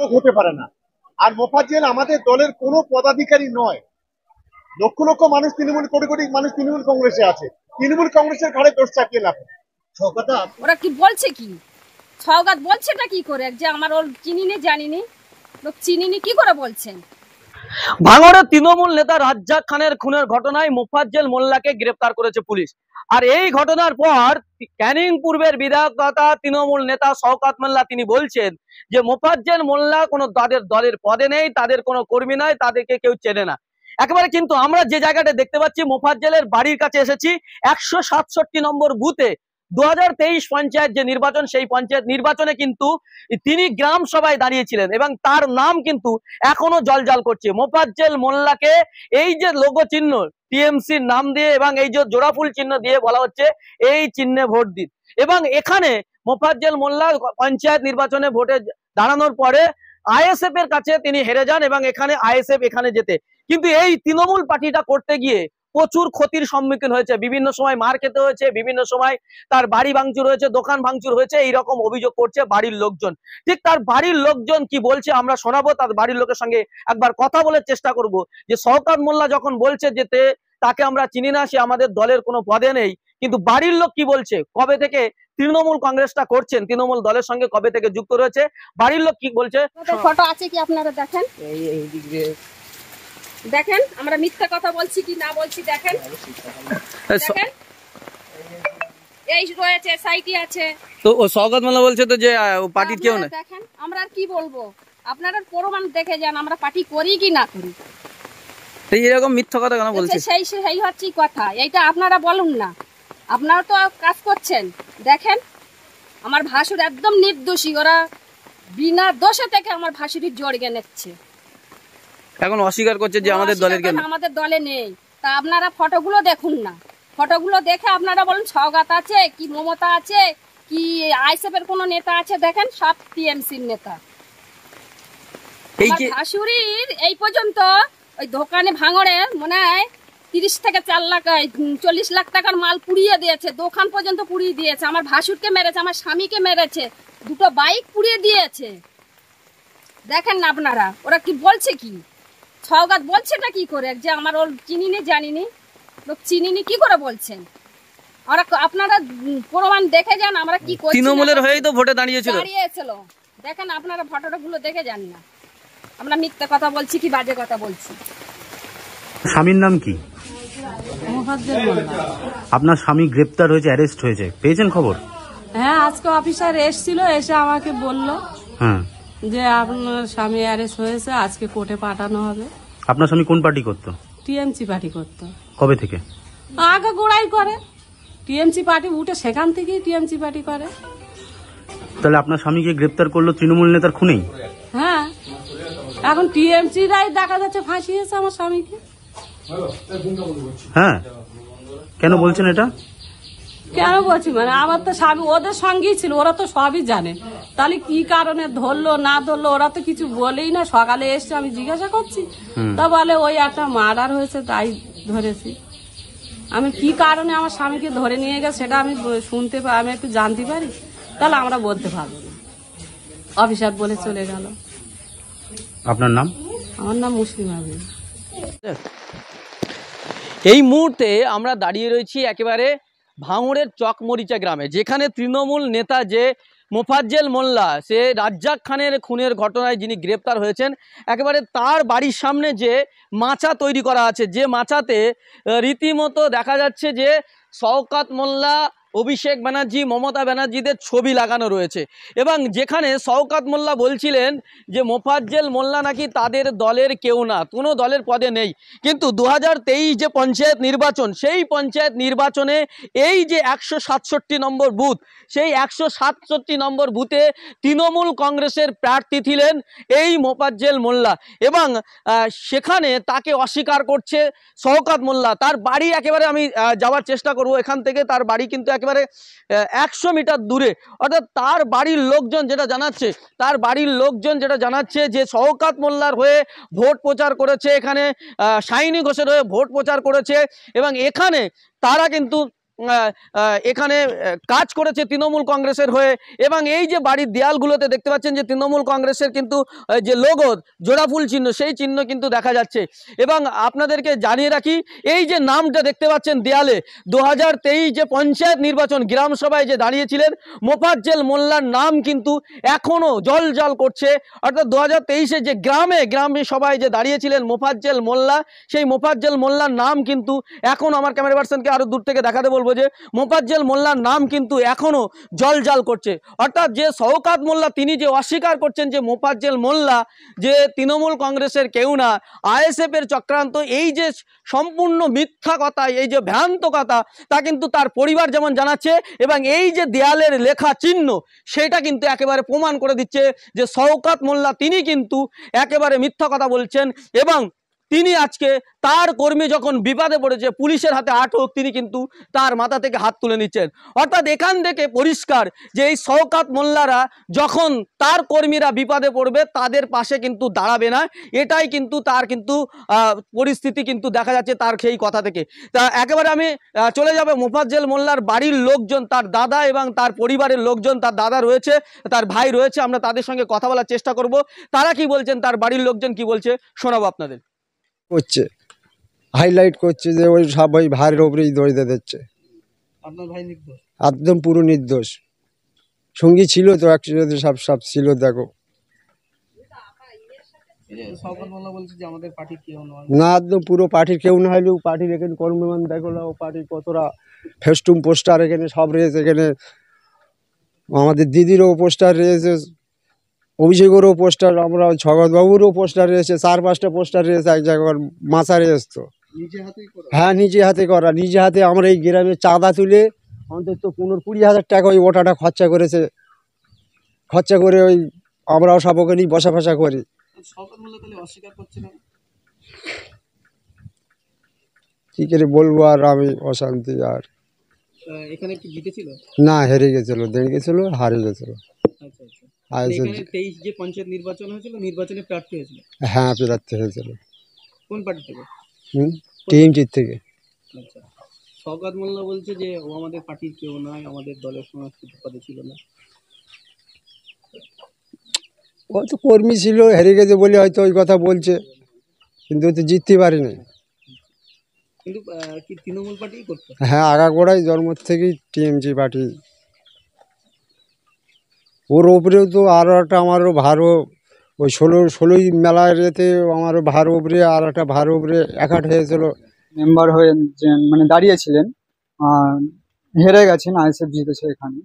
লোক হতে পারে না। আর মোফাজ্জেল আমাদের দলের কোনো পদাধিকারী নয়। লক্ষ লক্ষ মানুষ তৃণমূল, কোটি কোটি মানুষ তৃণমূল কংগ্রেসে আছে। তৃণমূল কংগ্রেসের ঘাড়ে দোষ চাপিয়ে লাভ নেই। ওরা কি বলছে, কি সওগাত বলছেটা কি করে যে আমার ওর চিনিনি জানিনি, লোক চিনিনি কি করে বলছেন? ভাঙড়ের তৃণমূল নেতা রাজ্জাক খানের খুনের ঘটনায় মোফাজ্জেল মোল্লাকে গ্রেফতার করেছে পুলিশ। আর এই ঘটনার পর ক্যানিং পূর্বের বিধায়ক তথা তৃণমূল নেতা শওকত মোল্লা তিনি বলছেন যে মোফাজ্জেল মোল্লা কোনো তাদের দলের পদে নেই, তাদের কোনো কর্মী নয়, তাদেরকে কেউ চেনে না একেবারে। কিন্তু আমরা যে জায়গাটা দেখতে পাচ্ছি মোফাজ্জেলের বাড়ির কাছে এসেছি, 167 নম্বর বুথে 2023 পঞ্চায়েত যে নির্বাচন, সেই পঞ্চায়েত নির্বাচনে কিন্তু তিনি গ্রাম সভায় দাঁড়িয়েছিলেন এবং তার নাম কিন্তু এখনো জলজল করছে। মোফাজ্জেল মোল্লাকে এই যে লোগো চিহ্ন টিএমসির নাম দিয়ে এবং এই যে জোড়াফুল চিহ্ন দিয়ে বলা হচ্ছে এই চিহ্নে ভোট দিন। এবং এখানে মোফাজ্জেল মোল্লা পঞ্চায়েত নির্বাচনে ভোটে দাঁড়ানোর পরে আইএসএফ এর কাছে তিনি হেরে যান এবং এখানে আইএসএফ এখানে যেতে, কিন্তু এই তৃণমূল পার্টিটা করতে গিয়ে প্রচুর ক্ষতির সম্মুখীন হয়েছে, বিভিন্ন সময় মার খেতে হয়েছে, বিভিন্ন সময় তার বাড়ি ভাঙচুর হয়েছে, দোকান ভাঙচুর হয়েছে, এইরকম অভিযোগ করছে বাড়ির লোকজন। ঠিক তার বাড়ির লোকজন কি বলছে আমরা শোনাবো, তার বাড়ির লোকের সঙ্গে একবার কথা বলে চেষ্টা করব যে শওকত মোল্লা যখন বলছে যে তাকে আমরা চিনি না, সে আমাদের দলের কোনো পদে নেই, কিন্তু বাড়ির লোক কি বলছে, কবে থেকে তৃণমূল কংগ্রেসটা করছেন, তৃণমূল দলের সঙ্গে কবে থেকে যুক্ত রয়েছে, বাড়ির লোক কি বলছে ফটো আছে কি আপনারা দেখেন, দেখেন আমরা মিথ্যা কথা বলছি কি না বলছি দেখেন, দেখেন এই রয়েছে সাইটি আছে। তো ও শওকত মোল্লা বলছে তো যে পার্টির কেউ না, দেখেন আমরা আর কি বলবো, আপনারা প্রমাণ দেখে যান আমরা পার্টি করি কি না করি। এরকম মিথ্যা কথা কেন বলছে? সেই হচ্ছে কথা, এইটা আপনারা বলুন না, আপনারা তো কাজ করছেন। দেখেন আমার ভাসুর একদম নির্দোষী, ওরা বিনা দোষে থেকে আমার ভাসুরি জড়িয়ে নিচ্ছে, এখন অস্বীকার করছে যে আমাদের দলের কেন, আমাদের দলে নেই। তা আপনারা ফটোগুলো দেখুন না, ফটোগুলো দেখে আপনারা বলুন শওকত আছে কি মমতা আছে কি আইএসএফ এর কোন নেতা আছে, দেখেন সব টিএমসির নেতা। আমার ভাসুরির এই পর্যন্ত ওই দোকানে ভাঙড়ে মনে হয় 30 থেকে 40 লাখ টাকার মাল পুড়িয়ে দিয়েছে, দোকান পর্যন্ত পুড়িয়ে দিয়েছে, আমার ভাসুরকে মেরেছে, আমার স্বামীকে মেরেছে, দুটো বাইক পুড়িয়ে দিয়েছে। দেখেন না আপনারা ওরা কি বলছে, কি শওকত বলছেটা কি করে যে আমার ওর চিনিনি জানিনি, লোক চিনিনি কি করে বলছেন? ওরা আপনারা প্রমাণ দেখে যান আমরা কি করছি। তৃণমূলের হয়েই তো ভোটে দাঁড়িয়েছিল, দেখেন আপনারা ফটোগুলো দেখে যান না, আমরা মিথ্যা কথা বলছি কি বাজে কথা বলছি। স্বামীর নাম কি? আপনার স্বামী গ্রেপ্তার হয়েছে, অ্যারেস্ট হয়েছে, পেয়েছেন খবর? হ্যাঁ, আজকে অফিসার এসেছিল, এসে আমাকে বলল হ্যাঁ যে আপনার স্বামী অ্যারেস্ট হয়েছে, আজকে কোর্টে পাঠানো হবে। আপনার স্বামী কোন পার্টি করতো? টিএমসি পার্টি করতো। কবে থেকে? আগে গোড়াই করে টিএমসি পার্টি উঠে, সেখান থেকেই টিএমসি পার্টি করে। তাহলে আপনার স্বামীকে গ্রেপ্তার করলো তৃণমূল নেতার খুনেই? হ্যাঁ, এখন টিএমসি রাই দেখা যাচ্ছে ফাঁসিয়েছে আমার স্বামীকে। হ্যাঁ, কেন বলছেন এটা? কেন বলছি মানে আমার তো স্বামী ওদের সঙ্গেই ছিল, ওরা তো সবই জানে, তাহলে কি কারণে ধরলো না ধরলো ওরা তো কিছু বলেই না। সকালে এসছে আমি জিজ্ঞাসা করছি, তা বলে ওই একটা মার্ডার হয়েছে তাই ধরেছি। আমি কি কারণে আমার স্বামীকে ধরে নিয়ে গেছে সেটা আমি শুনতে পাই, আমি একটু জানতে পারি, তাহলে আমরা বলতে পারবো না। অফিসার বলে চলে গেল। আপনার নাম? আমার নাম মুসলিম আবিদ। এই মুহূর্তে আমরা দাঁড়িয়ে রয়েছি একেবারে ভাঙড়ের চকমরিচা গ্রামে, যেখানে তৃণমূল নেতা যে মোফাজ্জেল মোল্লা, সে রাজ্জাক খানের খুনের ঘটনায় যিনি গ্রেপ্তার হয়েছেন, একেবারে তার বাড়ির সামনে যে মাচা তৈরি করা আছে, যে মাচাতে রীতিমতো দেখা যাচ্ছে যে শওকত মোল্লা, অভিষেক ব্যানার্জি, মমতা ব্যানার্জিদের ছবি লাগানো রয়েছে। এবং যেখানে শওকত মোল্লা বলছিলেন যে মোফাজ্জেল মোল্লা নাকি তাদের দলের কেউ না, কোনো দলের পদে নেই, কিন্তু 2023 যে পঞ্চায়েত নির্বাচন, সেই পঞ্চায়েত নির্বাচনে এই যে 167 নম্বর বুথ, সেই 167 নম্বর বুথে তৃণমূল কংগ্রেসের প্রার্থী ছিলেন এই মোফাজ্জেল মোল্লা। এবং সেখানে তাকে অস্বীকার করছে শওকত মোল্লা। তার বাড়ি একেবারে আমি যাওয়ার চেষ্টা করব, এখান থেকে তার বাড়ি কিন্তু একেবারে 100 মিটার দূরে। অর্থাৎ তার বাড়ির লোকজন যেটা জানাচ্ছে যে শওকত মোল্লার হয়ে ভোট প্রচার করেছে, এখানে শাইনি ঘোষের হয়ে ভোট প্রচার করেছে, এবং এখানে তারা কিন্তু এখানে কাজ করেছে তৃণমূল কংগ্রেসের হয়ে, এবং এই যে বাড়ির দেয়ালগুলোতে দেখতে পাচ্ছেন যে তৃণমূল কংগ্রেসের কিন্তু যে লোগো জোড়া ফুল চিহ্ন, সেই চিহ্ন কিন্তু দেখা যাচ্ছে। এবং আপনাদেরকে জানিয়ে রাখি, এই যে নামটা দেখতে পাচ্ছেন দেয়ালে, 2023 যে পঞ্চায়েত নির্বাচন গ্রাম সভায় যে দাঁড়িয়েছিলেন মোফাজ্জেল মোল্লার নাম কিন্তু এখনো জল করছে। অর্থাৎ 2023-এ যে গ্রামে সভায় যে দাঁড়িয়েছিলেন মোফাজ্জেল মোল্লা, সেই মোফাজ্জেল মোল্লার নাম কিন্তু এখন, আমার ক্যামেরা পার্সনকে আরো দূর থেকে দেখাতে বলবো যে মোফাজ্জেল মোল্লার নাম কিন্তু এখনো জল করছে। অর্থাৎ যে শওকত মোল্লা তিনি যে অস্বীকার করছেন যে মোফাজ্জেল মোল্লা যে তৃণমূল কংগ্রেসের কেউ না, আইএসএফ এর চক্রান্ত, এই যে সম্পূর্ণ মিথ্যা কথা, এই যে ভ্রান্ত কথা, তা কিন্তু তার পরিবার যেমন জানাচ্ছে, এবং এই যে দেয়ালের লেখা চিহ্ন সেটা কিন্তু একেবারে প্রমাণ করে দিচ্ছে যে শওকত মোল্লা তিনি কিন্তু একেবারে মিথ্যা কথা বলছেন। এবং তিনি আজকে তার কর্মী যখন বিপদে পড়েছে, পুলিশের হাতে আটক, তিনি কিন্তু তার মাথা থেকে হাত তুলে নিচ্ছেন। অর্থাৎ এখান থেকে পরিষ্কার যে এই শওকত মোল্লারা যখন তার কর্মীরা বিপদে পড়বে তাদের পাশে কিন্তু দাঁড়াবে না, এটাই কিন্তু তার কিন্তু পরিস্থিতি কিন্তু দেখা যাচ্ছে তার সেই কথা থেকে। তা একেবারে আমি চলে যাব মোফাজ্জেল মোল্লার বাড়ির লোকজন, তার দাদা এবং তার পরিবারের লোকজন, তার দাদা রয়েছে, তার ভাই রয়েছে, আমরা তাদের সঙ্গে কথা বলার চেষ্টা করব, তারা কি বলছেন, তার বাড়ির লোকজন কি বলছে শোনাবো আপনাদের। করছে হাইলাইট করছে যে ওই সব ওই ভাইয়ের ওপরেই দোষ দিয়ে দিচ্ছে। আপনার ভাই নির্দোষ? একদম পুরো নির্দোষ, সঙ্গী ছিল তো একসাথে, সব ছিল। দেখো না, একদম পুরো পার্টির কেউ না হলেও পার্টির এখানে কর্মীমান দেখো না, ও পার্টির কতটা ফেস্টুম পোস্টার এখানে সব রয়েছে। এখানে আমাদের দিদিরও পোস্টার রয়েছে, অভিষেকেরও পোস্টার, আমরা ছগতবাবুরও পোস্টার রয়েছে, 4-5টা পোস্টার রয়েছে এক জায়গায় মাথা রয়েছে। হ্যাঁ, নিজে হাতে করা, নিজে হাতে আমরা এই গ্রামে চাঁদা তুলে অন্তত 15-20 হাজার টাকা ওই ওটাটা খরচা করেছে। খরচা করে ওই আমরাও সব ওখানেই বসা ফসা করি। কি করে বলবো আর, আমি অশান্তি। আর এখানে কি জিতেছিল? না, হেরে গেছিল, দেড় গেছিল, হারে গেছিল। যে পঞ্চায়েত নির্বাচন হয়েছিল, নির্বাচনে প্রার্থী হয়েছিল? হ্যাঁ, প্রার্থী হয়েছিল। কোন পার্টি থেকে? টিএমসি থেকে। আচ্ছা, শওকত মোল্লা বলছে যে ও আমাদের পার্টির কেউ নয়, আমাদের দলের সংস্কৃতি পদে ছিল না। ও তো কর্মী ছিল, হেরে গেছে বলে হয়তো ওই কথা বলছে, কিন্তু ও তো জিততে পারেনি। কিন্তু কি তৃণমূল পার্টি করতো? হ্যাঁ, আগাগোড়াই জন্ম থেকেই টিএমসি পার্টি। ওর ওপরেও তো আরও একটা আমারও ভারও, ওই 16ই মেলার এতে আমারও ভার ওপরে আর একটা ভার ওপরে একাট হয়েছিল। মেম্বার হয়ে মানে দাঁড়িয়েছিলেন, হেরে গেছেন, আইএসএফ জিতেছে এখানে।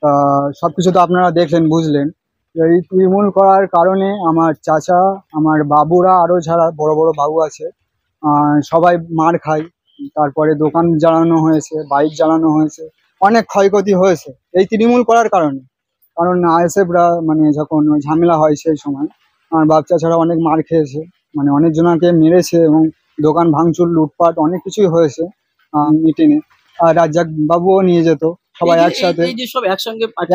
তা সব কিছু তো আপনারা দেখলেন, বুঝলেন। এই তৃণমূল করার কারণে আমার চাচা, আমার বাবুরা, আরও যারা বড় বড় বাবু আছে সবাই মার খায়। তারপরে দোকান জ্বালানো হয়েছে, বাইক জ্বালানো হয়েছে, অনেক ক্ষয়ক্ষতি হয়েছে এই তৃণমূল করার কারণে। কারণ আইএসএফরা মানে যখন ওই ঝামেলা হয় সেই সময় আমার বাচ্চা ছাড়া অনেক মার খেয়েছে, মানে অনেকজনকে মেরেছে এবং দোকান ভাঙচুর, লুটপাট অনেক কিছুই হয়েছে মিটিংয়ে। আর রাজ্জাক বাবুও নিয়ে যেত, সবাই একসাথে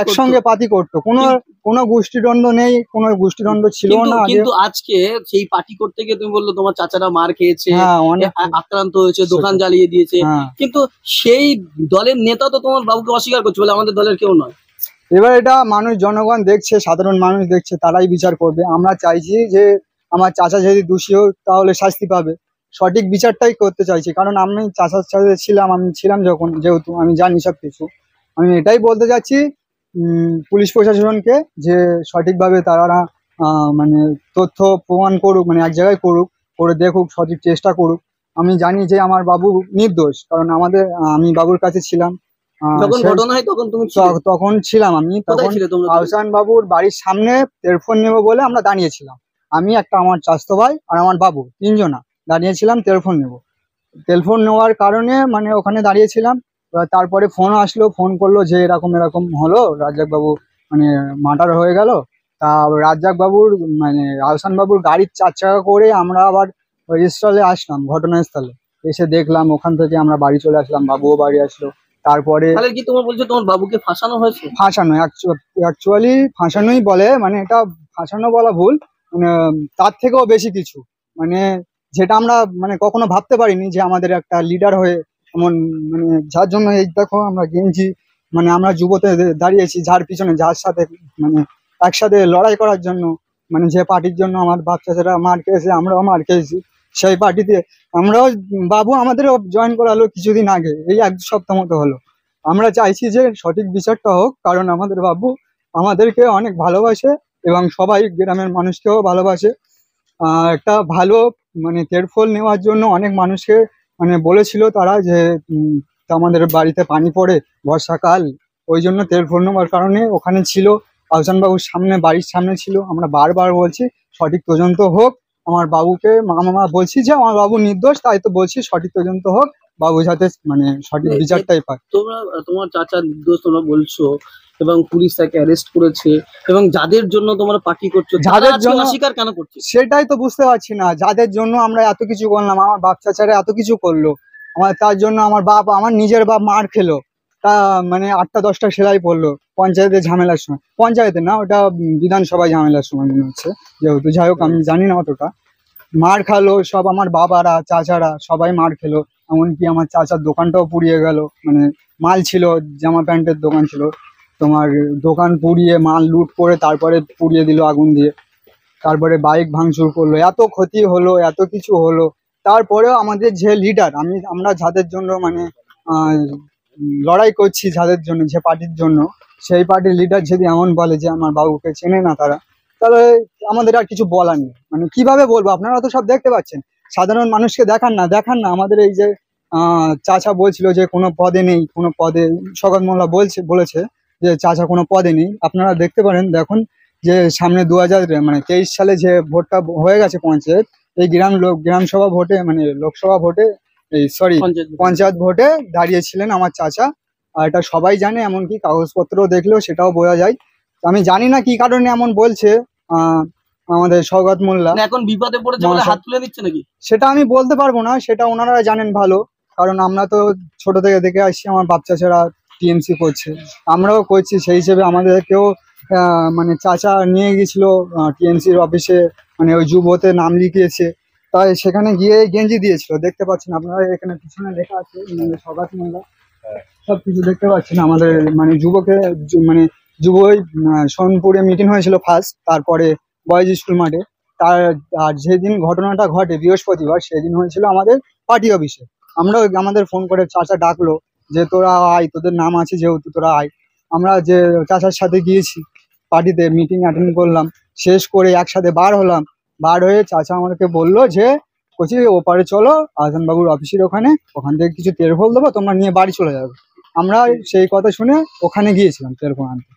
একসঙ্গে পার্টি করতো। কোনো গোষ্ঠীদ্বন্দ্ব নেই, কোনো গোষ্ঠীদ্বন্দ্ব ছিল না। কিন্তু আজকে সেই পার্টি করতে গিয়ে তুমি বললো তোমার চাচারা মার খেয়েছে, অনেক আক্রান্ত হয়েছে, দোকান জ্বালিয়ে দিয়েছে, কিন্তু সেই দলের নেতা তো তোমার বাবুকে অস্বীকার করছে, বলে আমাদের দলের কেউ নয়। এবার এটা মানুষ, জনগণ দেখছে, সাধারণ মানুষ দেখছে, তারাই বিচার করবে। আমরা চাইছি যে আমার চাচা যদি দোষী হোক তাহলে শাস্তি পাবে, সঠিক বিচারটাই করতে চাইছি। কারণ আমি চাচার সাথে ছিলাম, আমি ছিলাম যখন, যেহেতু আমি জানি সব কিছু, আমি এটাই বলতে চাচ্ছি পুলিশ প্রশাসনকে যে সঠিকভাবে তারা মানে তথ্য প্রমাণ করুক, মানে এক জায়গায় করুক, করে দেখুক, সঠিক চেষ্টা করুক। আমি জানি যে আমার বাবু নির্দোষ, কারণ আমি বাবুর কাছে ছিলাম যখন ঘটনা হয়, তখন ছিলাম আমি। তখন আহসান বাবুর বাড়ির সামনে টেলিফোন নেবো বলে আমরা দাঁড়িয়েছিলাম, আমি, একটা আমার চাচতো ভাই আর আমার বাবু, 3জনা দাঁড়িয়েছিলাম টেলিফোন নেব। টেলিফোন নেওয়ার কারণে মানে ওখানে দাঁড়িয়েছিলাম। তারপরে ফোন আসলো, ফোন করলো যে এরকম এরকম হলো, রাজ্জাক বাবু মানে মার্ডার হয়ে গেল। তা রাজ্জাক বাবুর মানে আহসান বাবুর গাড়ির 4 চাকা করে আমরা আবার ওই স্থলে আসলাম, ঘটনাস্থলে এসে দেখলাম। ওখান থেকে আমরা বাড়ি চলে আসলাম, বাবুও বাড়ি আসলো। তারপরে কি তোমার বলছো তোমার বাবুকে ফাঁসানো হয়েছে? ফাঁসানো, অ্যাকচুয়ালি ফাঁসানোই বলে, মানে এটা ফাঁসানো বলা ভুল, মানে তার থেকেও বেশি কিছু, মানে যেটা আমরা মানে কখনো ভাবতে পারিনি যে আমাদের একটা লিডার হয়ে এমন মানে যার জন্য এই দেখো আমরা গেঞ্জি মানে আমরা যুবতে দাঁড়িয়েছি, যার পিছনে যার সাথে মানে একসাথে লড়াই করার জন্য, মানে যে পার্টির জন্য আমার বাচ্চারা মার খেয়েছে, আমরাও মার খেয়েছি সেই পার্টিতে। আমরাও বাবু আমাদেরও জয়েন করালো কিছুদিন আগে, এই 1 সপ্তাহ মতো হলো। আমরা চাইছি যে সঠিক বিচারটা হোক, কারণ আমাদের বাবু আমাদেরকে অনেক ভালোবাসে এবং সবাই গ্রামের মানুষকেও ভালোবাসে। একটা ভালো মানে তেরফল নেওয়ার জন্য অনেক মানুষকে মানে বলেছিল তারা যে আমাদের বাড়িতে পানি পড়ে বর্ষাকাল, ওই জন্য তেরফল নেওয়ার কারণে ওখানে ছিল। আহসানবাবুর সামনে, বাড়ির সামনে ছিল। আমরা বারবার বলছি সঠিক তদন্ত হোক। আমার বাবুকে মামা বলছি যে আমার বাবু নির্দোষ, তাই তো বলছি সঠিক তদন্ত হোক, বাবু যাতে মানে সঠিক বিচারটাই পায়। তোমরা তোমার চাচা নির্দোষ তোমরা বলছো এবং পুলিশ তাকে অ্যারেস্ট করেছে, এবং যাদের জন্য তোমরা পার্টি করছো যাদের জন্য অস্বীকার কেন করছো? সেটাই তো বুঝতে পারছি না, যাদের জন্য আমরা এত কিছু করলাম, আমার বাপ চাচারা এত কিছু করলো, আমার তার জন্য আমার বাপ, আমার নিজের বাপ মার খেলো, তা মানে 8টা 10টা সেলাই পড়লো পঞ্চায়েতের ঝামেলার সময়। পঞ্চায়েতে না, ওটা বিধানসভায় ঝামেলার সময় মনে হচ্ছে, যেহেতু যাই হোক আমি জানি না অতটা। মার খালো সব, আমার বাবারা চাচারা সবাই মার খেলো, এমনকি আমার চাচার দোকানটাও পুড়িয়ে গেল। মানে মাল ছিল, জামা প্যান্টের দোকান ছিল, তোমার দোকান পুড়িয়ে মাল লুট করে তারপরে পুড়িয়ে দিল আগুন দিয়ে। তারপরে বাইক ভাঙচুর করলো, এত ক্ষতি হলো, এত কিছু হলো। তারপরেও আমাদের যে লিডার, আমরা যাদের জন্য মানে লড়াই করছি, যাদের জন্য, যে পার্টির জন্য, সেই পার্টির লিডার যদি এমন বলে যে আমার বাবুকে চেনে না তারা, তাহলে আমাদের আর কিছু বলার নেই। মানে কিভাবে বলবো, আপনারা তো সব দেখতে পাচ্ছেন, সাধারণ মানুষকে দেখান না আমাদের এই যে চাচা বলছিল যে কোনো পদে নেই, কোনো পদে শওকত মোল্লা বলেছে যে চাচা কোনো পদে নেই। আপনারা দেখতে পারেন, দেখুন যে সামনে 2023 সালে যে ভোটটা হয়ে গেছে পঞ্চায়েত, এই গ্রাম সভা ভোটে মানে লোকসভা ভোটে, এই সরি পঞ্চায়েত ভোটে দাঁড়িয়েছিলেন আমার চাচা। আর এটা সবাই জানে, এমনকি কাগজপত্র দেখলেও সেটাও বোঝা যায়। আমি জানি না কি কারণে এমন বলছে আমাদের শওকত মোল্লা, এখন বিপদে পড়েছে বলে হাত তুলে দিচ্ছে নাকি, সেটা আমি বলতে পারবো না, সেটা ওনারা জানেন ভালো। কারণ আমরা তো ছোট থেকে দেখে আসছি আমার বাপ চাচারা টিএমসি করছে, আমরাও করছি, সেই হিসেবে আমাদেরকেও মানে চাচা নিয়ে গেছিল টিএমসির অফিসে, মানে ওই যুবতে নাম লিখিয়েছে, তাই সেখানে গিয়ে গেঞ্জি দিয়েছিল। দেখতে পাচ্ছেন আপনারা, এখানে পিছনে লেখা আছে শওকত মোল্লা, সবকিছু দেখতে পাচ্ছেন। আমাদের মানে মানে যুব সোনপুরে মিটিং হয়েছিল ফার্স্ট, তারপরে বয়েজ স্কুল মাঠে। আর যেদিন ঘটনাটা ঘটে বৃহস্পতিবার, সেদিন হয়েছিল আমাদের পার্টি অফিসে। আমরাও আমাদের ফোন করে চাচা ডাকলো যে তোরা আয়, তোদের নাম আছে যেহেতু তোরা আয়। আমরা যে চাচার সাথে গিয়েছি পার্টিতে, মিটিং অ্যাটেন্ড করলাম, শেষ করে একসাথে বার হলাম। বার হয়ে চাচা আমাদেরকে বললো যে বলছি ওপারে চলো আহসানবাবুর অফিসের ওখান থেকে কিছু তেরফল দেবো, তোমরা নিয়ে বাড়ি চলে যাবে। আমরা সেই কথা শুনে ওখানে গিয়েছিলাম তেরফল আনতে।